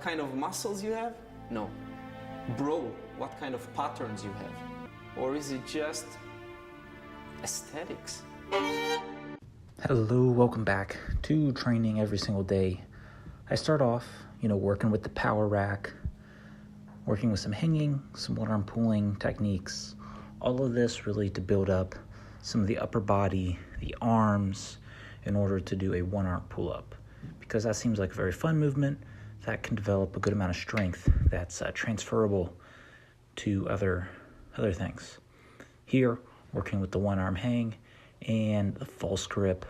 kind of muscles you have? No. Bro, what kind of patterns you have? Or is it just aesthetics? Hello, welcome back to training every single day. I start off, working with the power rack, working with some hanging, some one-arm pulling techniques. All of this really to build up some of the upper body, the arms, in order to do a one-arm pull-up. Because that seems like a very fun movement that can develop a good amount of strength that's transferable to other things. Here, working with the one-arm hang and the false grip,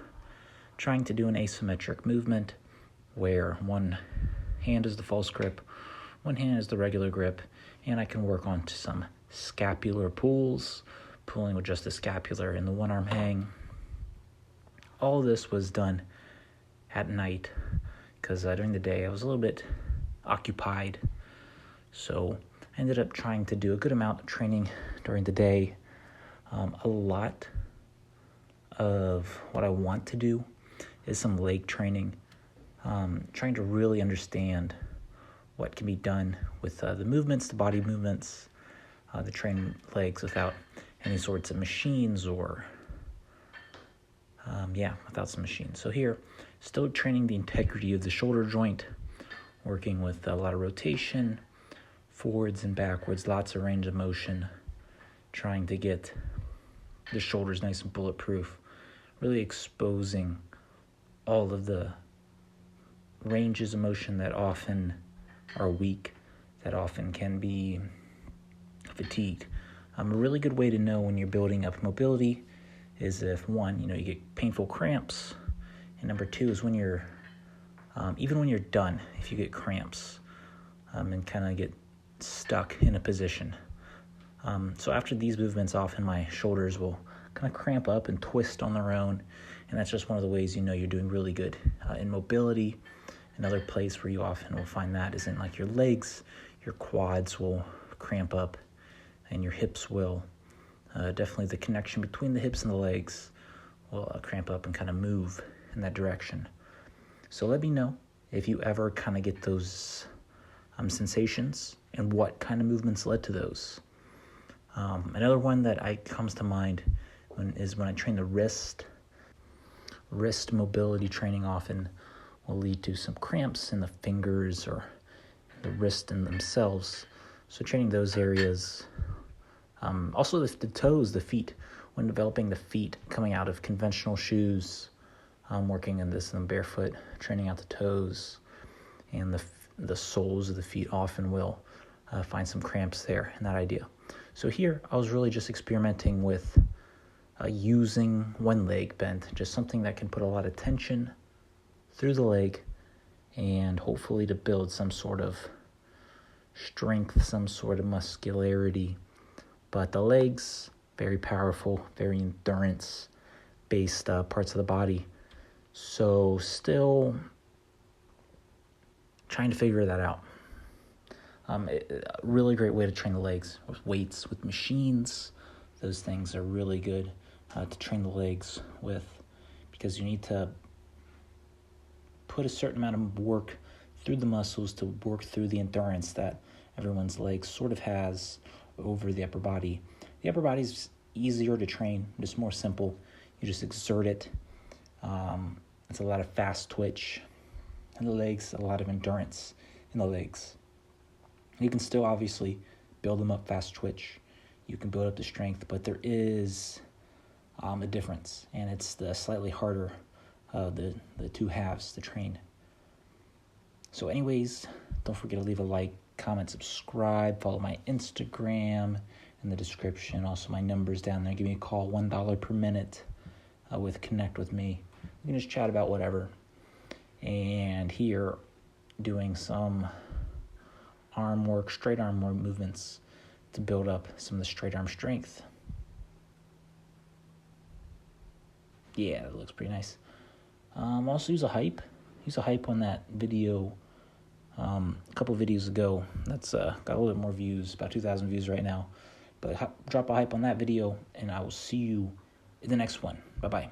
trying to do an asymmetric movement where one hand is the false grip, one hand is the regular grip, and I can work on to some scapular pulls, pulling with just the scapular and the one-arm hang. All of this was done at night because during the day I was a little bit occupied. So I ended up trying to do a good amount of training during the day. A lot of what I want to do is some leg training, trying to really understand what can be done with the movements, the body movements, the train legs without any sorts of machines or, without some machines. So here, still training the integrity of the shoulder joint, working with a lot of rotation, forwards and backwards, lots of range of motion, trying to get the shoulders nice and bulletproof, really exposing all of the ranges of motion that often are weak, that often can be fatigued. A really good way to know when you're building up mobility is if one, you get painful cramps, and number two is when you're, even when you're done, if you get cramps and kind of get stuck in a position. So after these movements, often my shoulders will kind of cramp up and twist on their own, and that's just one of the ways you're doing really good in mobility. Another place where you often will find that is in like your legs. Your quads will cramp up and your hips will. Definitely the connection between the hips and the legs will cramp up and kind of move in that direction. So let me know if you ever kind of get those sensations and what kind of movements led to those. Another one that comes to mind is when I train the wrist. Wrist mobility training often will lead to some cramps in the fingers or the wrist in themselves. So training those areas. Also the toes, the feet. When developing the feet, coming out of conventional shoes, working in this barefoot, training out the toes, and the soles of the feet often will find some cramps there in that idea. So here, I was really just experimenting with using one leg bent, just something that can put a lot of tension through the leg and hopefully to build some sort of strength, some sort of muscularity. But the legs, very powerful, very endurance-based parts of the body. So still trying to figure that out. A really great way to train the legs with weights, with machines. Those things are really good to train the legs with because you need to put a certain amount of work through the muscles to work through the endurance that everyone's legs sort of has over the upper body. The upper body is easier to train, just more simple. You just exert it. It's a lot of fast twitch. And the legs, a lot of endurance in the legs. You can still obviously build them up fast twitch. You can build up the strength, but there is a difference, and it's the slightly harder the two halves to train. So anyways, don't forget to leave a like, comment, subscribe, follow my Instagram in the description. Also my number's down there. Give me a call, $1 per minute with Connect with me. You can just chat about whatever. And here, doing some arm work, straight arm work movements to build up some of the straight arm strength. Yeah, that looks pretty nice. Also use a hype. Use a hype on that video a couple videos ago. That's got a little bit more views, about 2,000 views right now. But drop a hype on that video, and I will see you in the next one. Bye-bye.